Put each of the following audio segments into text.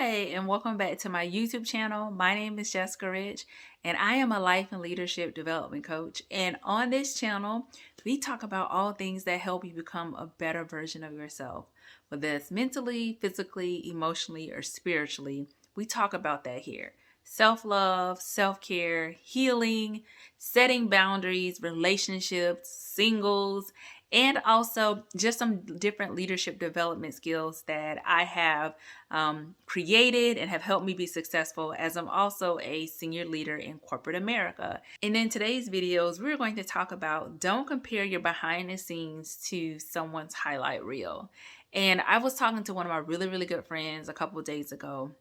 Hi, and welcome back to my YouTube channel. My name is Jessica Rich, and I am a life and leadership development coach. And on this channel, we talk about all things that help you become a better version of yourself, whether it's mentally, physically, emotionally, or spiritually. We talk about that here. Self-love, self-care, healing, setting boundaries, relationships, singles, and also just some different leadership development skills that I have created and have helped me be successful, as I'm also a senior leader in corporate America. And in today's videos, we're going to talk about don't compare your behind the scenes to someone's highlight reel. And I was talking to one of my really good friends a couple of days ago,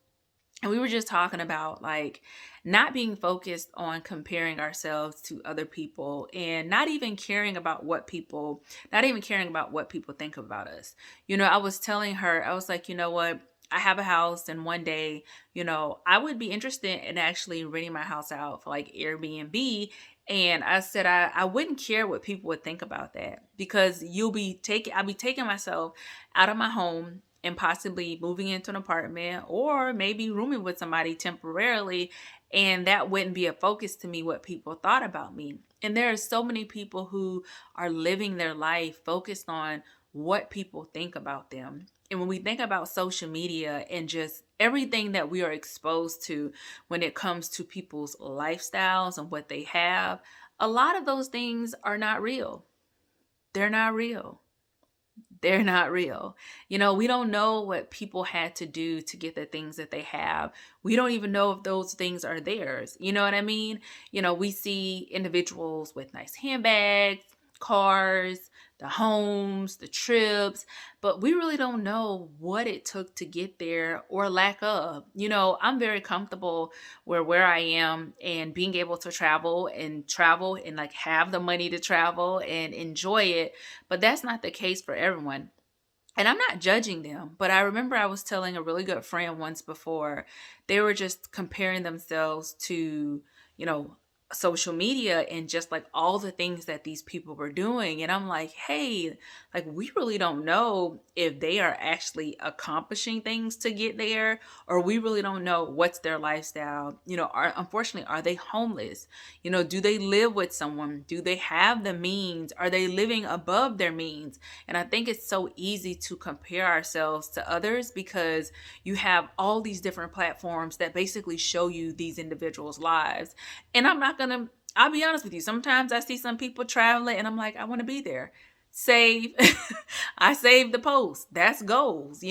and we were just talking about like not being focused on comparing ourselves to other people and not even caring about what people think about us. I was telling her, I was like, you know what? I have a house, and one day, I would be interested in actually renting my house out for like Airbnb. And I said I wouldn't care what people would think about that, because I'll be taking myself out of my home and possibly moving into an apartment or maybe rooming with somebody temporarily. And that wouldn't be a focus to me what people thought about me. And there are so many people who are living their life focused on what people think about them. And when we think about social media and just everything that we are exposed to when it comes to people's lifestyles and what they have, a lot of those things are not real. They're not real. They're not real. We don't know what people had to do to get the things that they have. We don't even know if those things are theirs. You know what I mean? We see individuals with nice handbags, cars, the homes, the trips, but we really don't know what it took to get there or lack of. I'm very comfortable where I am and being able to travel and like have the money to travel and enjoy it, but that's not the case for everyone. And I'm not judging them, but I remember I was telling a really good friend once before, they were just comparing themselves to, you know, social media and just like all the things that these people were doing. And I'm like, hey, like we really don't know if they are actually accomplishing things to get there, or we really don't know what's their lifestyle. Unfortunately, are they homeless? Do they live with someone? Do they have the means? Are they living above their means? And I think it's so easy to compare ourselves to others because you have all these different platforms that basically show you these individuals' lives. And I'll be honest with you. Sometimes I see some people traveling and I'm like, I want to be there. Save. I save the post. That's goals.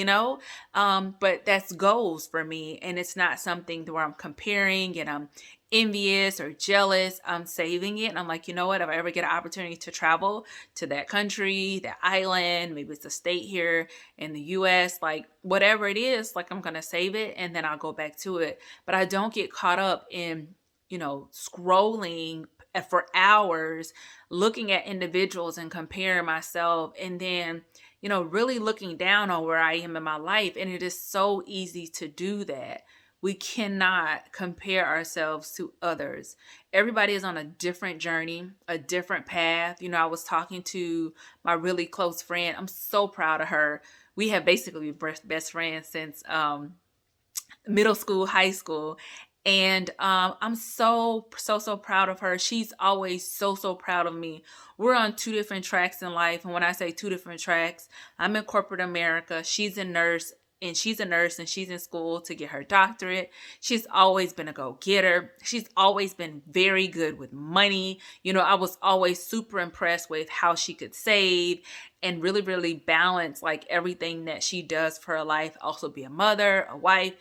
But that's goals for me. And it's not something where I'm comparing and I'm envious or jealous. I'm saving it. And I'm like, you know what? If I ever get an opportunity to travel to that country, that island, maybe it's a state here in the US, like whatever it is, like I'm going to save it and then I'll go back to it. But I don't get caught up in, scrolling for hours, looking at individuals and comparing myself, and then, really looking down on where I am in my life. And it is so easy to do that. We cannot compare ourselves to others. Everybody is on a different journey, a different path. I was talking to my really close friend. I'm so proud of her. We have basically been best friends since middle school, high school. And I'm so proud of her. She's always so proud of me. We're on two different tracks in life. And when I say two different tracks, I'm in corporate America. She's a nurse. And she's a nurse and she's in school to get her doctorate. She's always been a go-getter. She's always been very good with money. I was always super impressed with how she could save and really balance like everything that she does for her life. Also be a mother, a wife,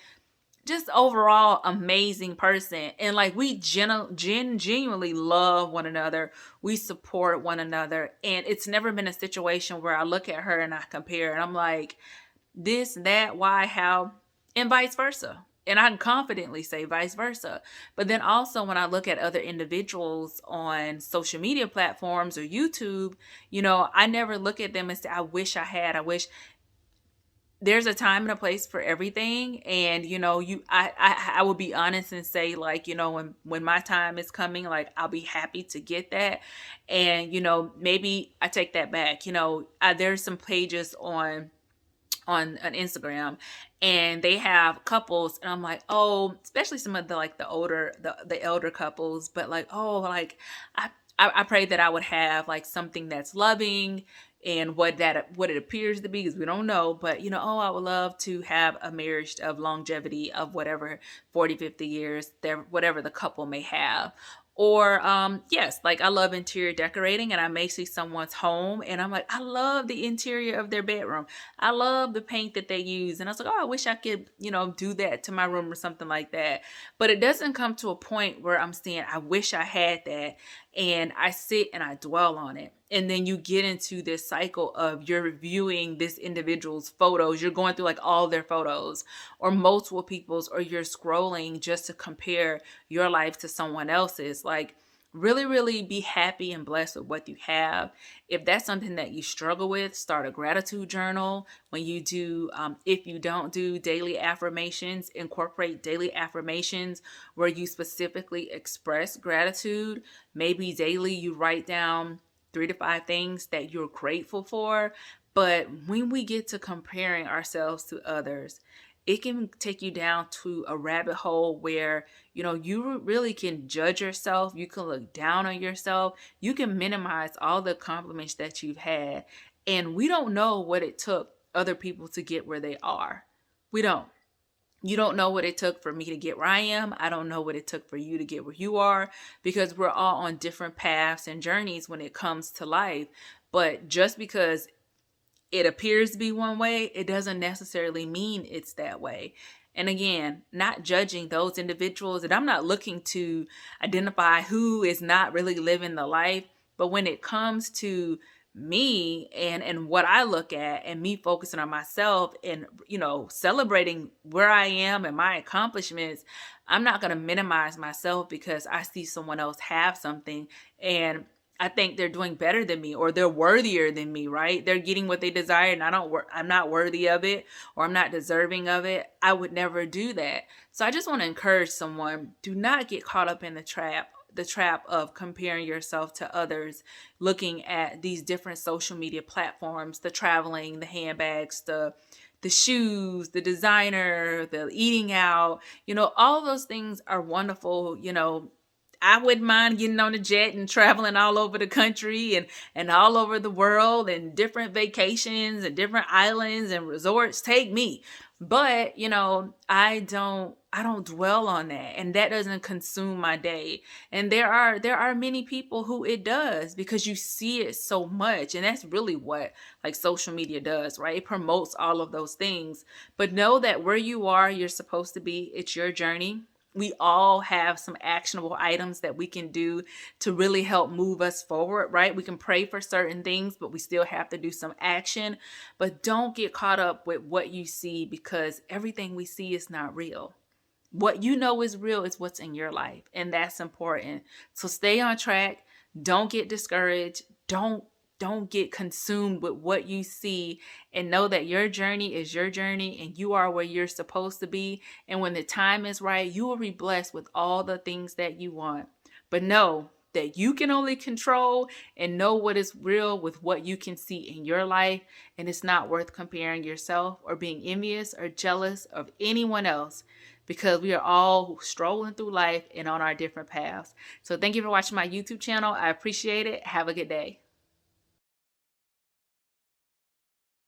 just overall amazing person. And like we genuinely love one another. We support one another. And it's never been a situation where I look at her and I compare and I'm like, this, that, why, how, and vice versa. And I can confidently say vice versa. But then also when I look at other individuals on social media platforms or YouTube, I never look at them and say, I wish. There's a time and a place for everything. And I will be honest and say, like, when my time is coming, like I'll be happy to get that. And maybe I take that back. There's some pages on Instagram, and they have couples, and I'm like, oh, especially some of the like the elder couples, but like, oh, like I pray that I would have like something that's loving and what it appears to be, because we don't know, but oh, I would love to have a marriage of longevity of whatever 40, 50 years there, whatever the couple may have. Or yes, like I love interior decorating, and I may see someone's home and I'm like, I love the interior of their bedroom. I love the paint that they use. And I was like, oh, I wish I could, do that to my room or something like that. But it doesn't come to a point where I'm saying, I wish I had that. And I sit and I dwell on it. And then you get into this cycle of you're reviewing this individual's photos. You're going through like all their photos or multiple people's, or you're scrolling just to compare your life to someone else's. Like, really, really be happy and blessed with what you have. If that's something that you struggle with, start a gratitude journal. When you do, if you don't do daily affirmations, incorporate daily affirmations where you specifically express gratitude. Maybe daily you write down 3 to 5 things that you're grateful for. But when we get to comparing ourselves to others, it can take you down to a rabbit hole where, you really can judge yourself. You can look down on yourself. You can minimize all the compliments that you've had. And we don't know what it took other people to get where they are. We don't. You don't know what it took for me to get where I am. I don't know what it took for you to get where you are, because we're all on different paths and journeys when it comes to life. But just because it appears to be one way, it doesn't necessarily mean it's that way. And again, not judging those individuals, and I'm not looking to identify who is not really living the life. But when it comes to me and what I look at, and me focusing on myself and celebrating where I am and my accomplishments, I'm not going to minimize myself because I see someone else have something and I think they're doing better than me, or they're worthier than me, right? They're getting what they desire and I'm not worthy of it, or I'm not deserving of it. I would never do that. So I just want to encourage someone, do not get caught up in the trap of comparing yourself to others, looking at these different social media platforms, the traveling, the handbags, the shoes, the designer, the eating out, all those things are wonderful. I wouldn't mind getting on a jet and traveling all over the country and all over the world, and different vacations and different islands and resorts. Take me. But, I don't dwell on that, and that doesn't consume my day. And there are many people who it does, because you see it so much. And that's really what like social media does, right? It promotes all of those things. But know that where you are, you're supposed to be. It's your journey. We all have some actionable items that we can do to really help move us forward, right? We can pray for certain things, but we still have to do some action. But don't get caught up with what you see, because everything we see is not real. What you know is real is what's in your life, and that's important. So stay on track. Don't get discouraged. Don't get consumed with what you see, and know that your journey is your journey and you are where you're supposed to be. And when the time is right, you will be blessed with all the things that you want. But know that you can only control and know what is real with what you can see in your life. And it's not worth comparing yourself or being envious or jealous of anyone else, because we are all strolling through life and on our different paths. So thank you for watching my YouTube channel. I appreciate it. Have a good day.